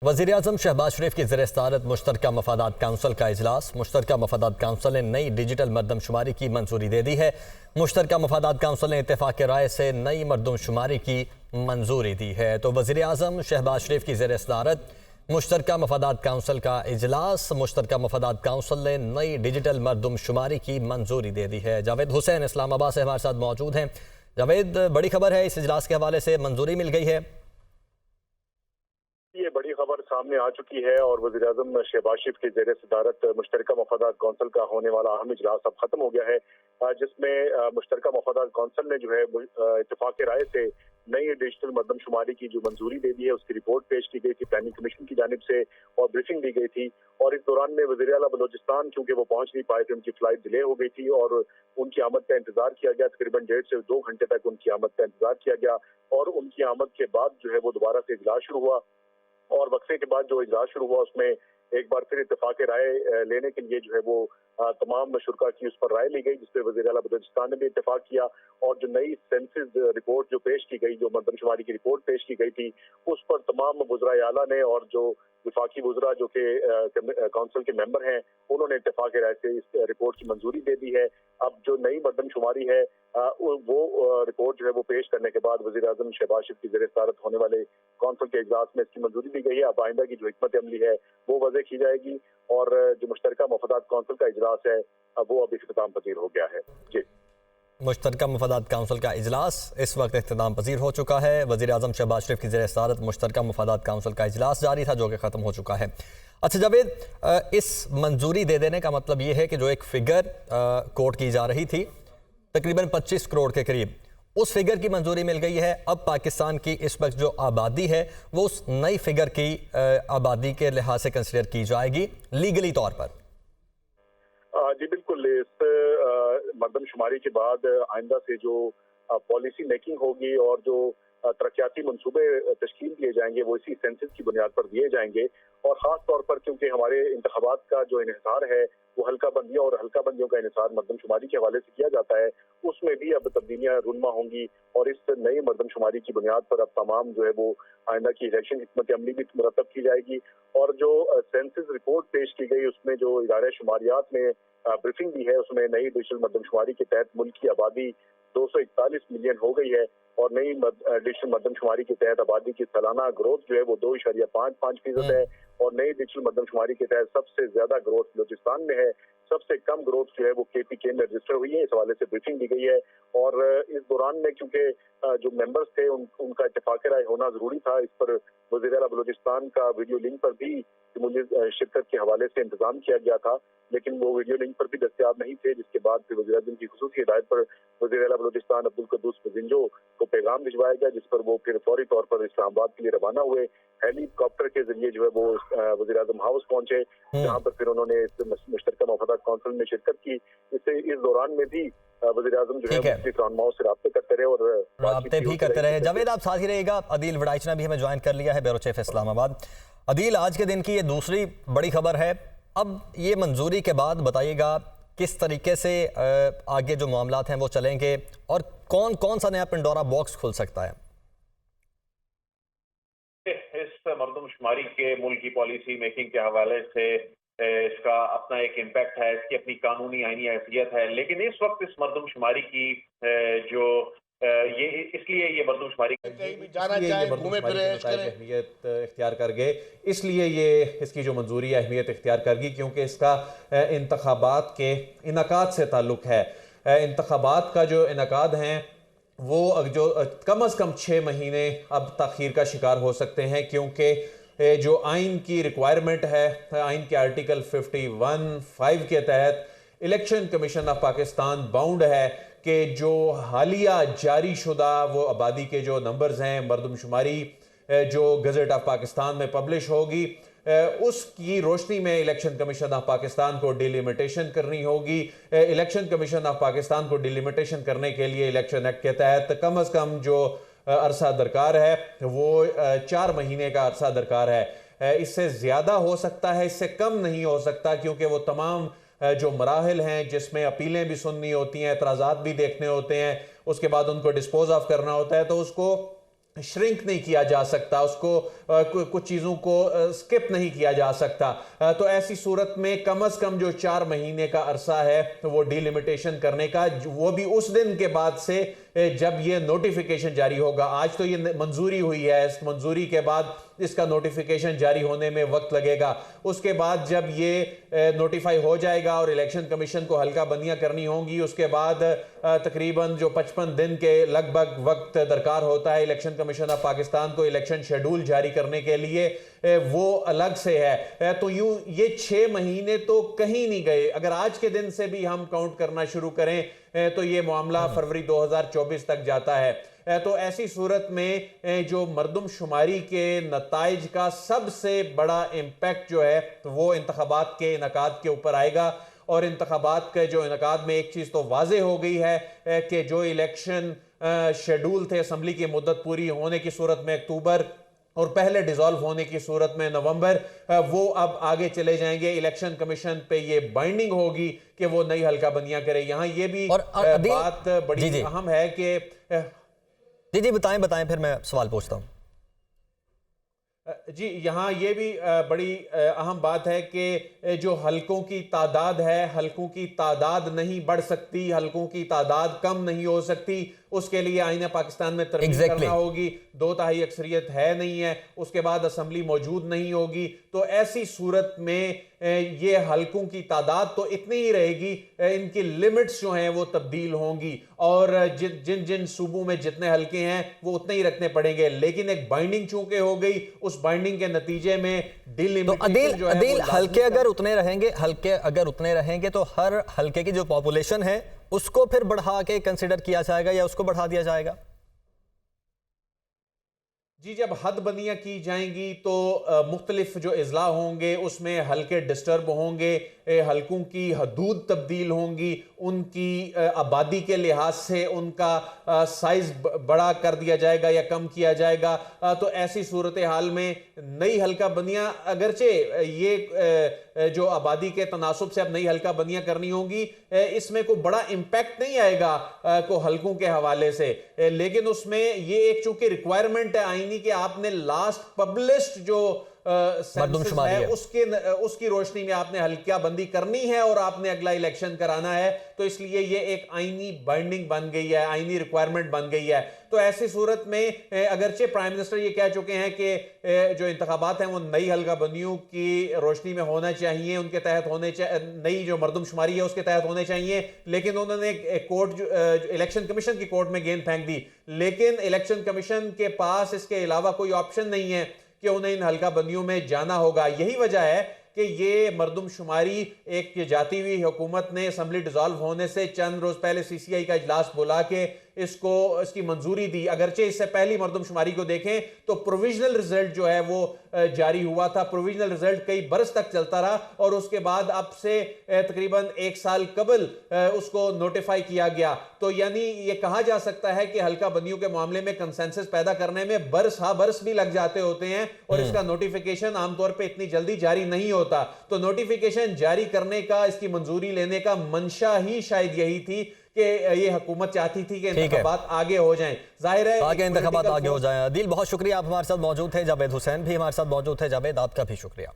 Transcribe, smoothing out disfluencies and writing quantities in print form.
वज़ीर-ए-आज़म शहबाज शरीफ की ज़ेर-ए-सदारत मुश्तरका मफादात काउंसिल का इजलास। मुश्तरका मफादात काउंसिल ने नई डिजिटल मरदमशुमारी की मंजूरी दे दी है। मुश्तरका मफादात काउंसिल ने इत्तेफाक राय से नई मरदमशुमारी की मंजूरी दी है। तो वज़ीर-ए-आज़म शहबाज शरीफ की ज़ेर-ए-सदारत मुश्तरका मफादात काउंसिल का इजलास। मुश्तरका मफादात काउंसिल ने नई डिजिटल मरदमशुमारी की मंजूरी दे दी है। जावेद हुसैन इस्लामाबाद से हमारे साथ मौजूद हैं। जावेद, बड़ी खबर है, इस इजलास के हवाले से मंजूरी मिल गई है। ये बड़ी खबर सामने आ चुकी है और वज़ीर-ए-आज़म शहबाज शरीफ की ज़ेर-ए-सदारत मुश्तरका मफादात काउंसिल का होने वाला अहम इजलास अब खत्म हो गया है, जिसमें मुश्तरका मफादात काउंसिल ने जो है इत्तेफाक राय से नई डिजिटल मरदमशुमारी की जो मंजूरी दे दी है उसकी रिपोर्ट पेश की गई थी प्लानिंग कमीशन की जानिब से और ब्रीफिंग दी गई थी। और इस दौरान में वज़ीर आला बलोचिस्तान क्योंकि वो पहुंच नहीं पाए थे, उनकी फ्लाइट डिले हो गई थी और उनकी आमद का इंतजार किया गया। तकरीबन 1.5 से 2 घंटे तक उनकी आमद का इंतजार किया गया और उनकी आमद के बाद जो है वो दोबारा से इजलास शुरू हुआ और वक्फे के बाद जो इजलास शुरू हुआ उसमें एक बार फिर इत्तेफाक राय लेने के लिए जो है वो तमाम शुरा की उस पर राय ली गई, जिसपे वज़ीर आला बलोचिस्तान ने भी इत्तेफाक किया और जो नई सेंसिस रिपोर्ट जो पेश की गई, जो मरदमशुमारी की रिपोर्ट पेश की गई थी, उस पर तमाम वज़राए आला ने और जो विफाकी वज़रा जो कि काउंसिल के मेंबर हैं उन्होंने इत्तेफाक राय से इस रिपोर्ट की मंजूरी दे दी है। अब जो नई मरदमशुमारी है वो रिपोर्ट जो है वो पेश करने के बाद वज़ीर-ए-आज़म शहबाज शरीफ की ज़ेर-ए-सदारत होने वाले काउंसिल के इजलास में इसकी मंजूरी दी गई है। अब आइंदा की जो हिकमत अमली है वो वज़ह की जाएगी और जो मुश्तरका मफादात काउंसिल का इजलास है वो अब इख्तिताम पजीर हो गया है। जी, मुश्तरका मफादात काउंसिल का इजलास इस वक्त इख्तिताम पजीर हो चुका है। वज़ीर-ए-आज़म शहबाज शरीफ की ज़ेर-ए-सदारत मुश्तरका मफादात काउंसिल का इजलास जारी था जो कि ख़त्म हो चुका है। अच्छा जावेद, इस मंजूरी दे देने का मतलब ये है कि जो एक फ़िगर कोट की जा रही थी तकरीबन 25 करोड़ के करीब, उस फिगर की मंजूरी मिल गई है। अब पाकिस्तान की इस वक्त जो आबादी है वो उस नई फिगर की आबादी के लिहाज से कंसिडर की जाएगी लीगली तौर पर। जी बिल्कुल, इस मरदमशुमारी के बाद आइंदा से जो पॉलिसी मेकिंग होगी और जो तरक्याती मंसूबे तश्कील दिए जाएंगे वो इसी सेंसस की बुनियाद पर दिए जाएंगे और ख़ास तौर पर क्योंकि हमारे इंतखाबात का जो इन्हिसार है वो हल्का बंदियों और हल्का बंदियों का इन्हिसार मरदमशुमारी के हवाले से किया जाता है, उसमें भी अब तब्दीलियाँ रूनमा होंगी और इस नई मरदमशुमारी की बुनियाद पर अब तमाम जो है वो आइंदा की इलेक्शन हिकमत अमली भी मुरतब की जाएगी। और जो सेंसस रिपोर्ट पेश की गई उसमें जो इदारे शुमारियात ने ब्रीफिंग दी है उसमें नई डिजिटल मरदमशुमारी के तहत मुल्क की आबादी 241 मिलियन हो गई है और नई डिजिटल मरदमशुमारी के तहत आबादी की सालाना ग्रोथ जो है वो 2.55% है और नई डिजिटल मरदमशुमारी के तहत सबसे ज्यादा ग्रोथ बलूचिस्तान में है, सबसे कम ग्रोथ जो है वो KPK में रजिस्टर हुई है। इस हवाले से ब्रीफिंग दी गई है और इस दौरान में क्योंकि जो मेंबर्स थे उनका इत्तेफाक राय होना जरूरी था, इस पर वज़ीर आला बलूचिस्तान का वीडियो लिंक पर भी मुझे शिरकत के हवाले से इंतजाम किया गया था, लेकिन वो वीडियो लिंक पर भी दस्तयाब नहीं थे, जिसके बाद फिर वज़ीर-ए-आज़म की खुसूसी हिदायत पर वज़ीर आला बलूचिस्तान अब्दुल कुद्दूस बजिंजो को पैगाम भिजवाया गया, जिस पर वो फिर फौरी तौर पर इस्लामाबाद के लिए रवाना हुए। हेलीकॉप्टर के जरिए जो है वो वज़ीर-ए-आज़म हाउस पहुंचे, जहां पर फिर उन्होंने मुश्तरका मफादात काउंसिल में शिरकत की। इस दौरान में भी वज़ीर-ए-आज़म जो है रहनुमाओं से राब्ते करते रहे और राब्ते भी करते रहे। जावेद, आप साथ ही रहेगा। अदील वड़ाइचना भी हमें ज्वाइन कर लिया है, ब्यूरो चीफ इस्लामाबाद। अदील, आज के दिन की ये दूसरी बड़ी खबर है। अब ये मंजूरी के बाद बताइएगा किस तरीके से आगे जो मामलात हैं वो चलेंगे और कौन कौन सा नया पंडोरा बॉक्स खुल सकता है? इस मरदमशुमारी के मुल्क की पॉलिसी मेकिंग के हवाले से इसका अपना एक इम्पैक्ट है, इसकी अपनी कानूनी आईनी हैसियत है, लेकिन इस वक्त इस मरदमशुमारी की जो ये इसलिए ये मरदमशुमारी अहमियत इख्तियार कर गए, इसलिए ये इसकी जो मंजूरी अहमियत इख्तियार कर गई क्योंकि इसका इंतखाबात के इनकाद से ताल्लुक है। इंतखाबात का जो इनकाद हैं वो जो कम अज़ कम 6 महीने अब ताख़ीर का शिकार हो सकते हैं क्योंकि जो आइन की रिक्वायरमेंट है, आइन के आर्टिकल 51(5) के तहत election commission of Pakistan bound है कि जो हालिया जारी शुदा वो आबादी के जो नंबर्स हैं मरदमशुमारी जो गज़ट ऑफ पाकिस्तान में पब्लिश होगी उसकी रोशनी में इलेक्शन कमीशन ऑफ पाकिस्तान को डिलिमिटेशन करनी होगी। इलेक्शन कमीशन ऑफ पाकिस्तान को डिलिमिटेशन करने के लिए इलेक्शन एक्ट के तहत कम अज़ कम जो अरसा दरकार है वो 4 महीने का अरसा दरकार है। इससे ज़्यादा हो सकता है, इससे कम नहीं हो सकता क्योंकि वो तमाम जो मराहल हैं जिसमें अपीलें भी सुननी होती हैं, एतराज़ात भी देखने होते हैं, उसके बाद उनको डिस्पोज ऑफ करना होता है, तो उसको श्रिंक नहीं किया जा सकता, उसको कुछ चीज़ों को स्किप नहीं किया जा सकता। तो ऐसी सूरत में कम से कम जो 4 महीने का अरसा है तो वो डिलिमिटेशन करने का, वो भी उस दिन के बाद से जब ये नोटिफिकेशन जारी होगा। आज तो ये मंजूरी हुई है, इस मंजूरी के बाद इसका नोटिफिकेशन जारी होने में वक्त लगेगा। उसके बाद जब ये नोटिफाई हो जाएगा और इलेक्शन कमीशन को हल्का बंदियां करनी होंगी, उसके बाद तकरीबन जो 55 दिन के लगभग वक्त दरकार होता है इलेक्शन कमीशन ऑफ पाकिस्तान को इलेक्शन शेड्यूल जारी करने के लिए, वो अलग से है। तो यूं ये 6 महीने तो कहीं नहीं गए। अगर आज के दिन से भी हम काउंट करना शुरू करें तो ये मामला फरवरी 2024 तक जाता है। तो ऐसी सूरत में जो मरदमशुमारी के नताइज का सबसे बड़ा इम्पैक्ट जो है तो वो इंतखाबात के इनकाद के ऊपर आएगा। और इंतखाबात के जो इनकाद में एक चीज़ तो वाजे हो गई है कि जो इलेक्शन शेड्यूल थे असम्बली की मुद्दत पूरी होने की सूरत में अक्टूबर और पहले डिसॉल्व होने की सूरत में नवंबर, वो अब आगे चले जाएंगे। इलेक्शन कमीशन पे ये बाइंडिंग होगी कि वो नई हल्काबंदियां करे। यहाँ ये भी बात बड़ी अहम है कि जी बताएं फिर मैं सवाल पूछता हूं। जी, यहाँ ये भी बड़ी अहम बात है कि जो हलकों की तादाद है, हलकों की तादाद नहीं बढ़ सकती, हलकों की तादाद कम नहीं हो सकती। उसके लिए आईना पाकिस्तान में तरमीम करना होगी। 2/3 अक्सरियत है नहीं है, उसके बाद असम्बली मौजूद नहीं होगी। तो ऐसी सूरत में ये हलकों की तादाद तो इतनी ही रहेगी, इनकी लिमिट्स जो हैं वो तब्दील होंगी और जिन जिन सूबों में जितने हलके हैं वो उतने ही रखने पड़ेंगे। लेकिन एक बाइंडिंग चूंकि हो गई, उस बाइंडिंग के नतीजे में डिलिमिटेशन जो है हलके अगर उतने रहेंगे तो हर हलके की जो पॉपुलेशन है उसको फिर बढ़ा के कंसिडर किया जाएगा या उसको बढ़ा दिया जाएगा? जी, जब हदबंदियां की जाएंगी तो मुख्तलिफ जो इजला होंगे उसमें हल्के डिस्टर्ब होंगे, हलकों की हदूद तब्दील होंगी, उनकी आबादी के लिहाज से उनका साइज बड़ा कर दिया जाएगा या कम किया जाएगा। तो ऐसी सूरत हाल में नई हल्का बंदियां, अगरचे ये जो आबादी के तनासुब से अब नई हल्का बंदियां करनी होंगी, इसमें कोई बड़ा इम्पैक्ट नहीं आएगा को हलकों के हवाले से। लेकिन उसमें ये एक चूंकि रिक्वायरमेंट है आईनी कि आपने लास्ट पब्लिश्ड जो मरदमशुमारी है उसकी रोशनी में आपने हल्का बंदी करनी है और आपने अगला इलेक्शन कराना है। तो इसलिए ये एक आईनी बाइंडिंग बन गई है, आईनी रिक्वायरमेंट बन गई है। तो ऐसी सूरत में अगरचे प्राइम मिनिस्टर ये कह चुके हैं कि जो इंतखाबात हैं वो नई हल्का बंदियों की रोशनी में होना चाहिए, उनके तहत होने चाहिए, नई जो मरदमशुमारी है उसके तहत होने चाहिए। लेकिन उन्होंने इलेक्शन कमीशन की कोर्ट में गेंद फेंक दी। लेकिन इलेक्शन कमीशन के पास इसके अलावा कोई ऑप्शन नहीं है कि उन्हें इन हल्का बंदियों में जाना होगा। यही वजह है कि ये मरदमशुमारी एक जाती हुई हुकूमत ने असम्बली डिसॉल्व होने से चंद रोज पहले CCI का इजलास बुला के इसकी मंजूरी दी। अगरचे इससे पहली मरदमशुमारी को देखें तो प्रोविजनल रिजल्ट जो है वो जारी हुआ था। प्रोविजनल रिजल्ट कई बरस तक चलता रहा और उसके बाद अब से तकरीबन 1 साल कबल उसको नोटिफाई किया गया। तो यानी ये कहा जा सकता है कि हल्का बंदियों के मामले में कंसेंसस पैदा करने में बरस भी लग जाते होते हैं और इसका नोटिफिकेशन आमतौर पर इतनी जल्दी जारी नहीं होता। तो नोटिफिकेशन जारी करने का, इसकी मंजूरी लेने का मंशा ही शायद यही थी कि ये हुकूमत चाहती थी कि इंतखाबात आगे हो जाएं। जाहिर है आगे इंतखाबात आगे हो जाएं। अदील, बहुत शुक्रिया, आप हमारे साथ मौजूद थे। जावेद हुसैन भी हमारे साथ मौजूद थे। जावेद, आपका भी शुक्रिया।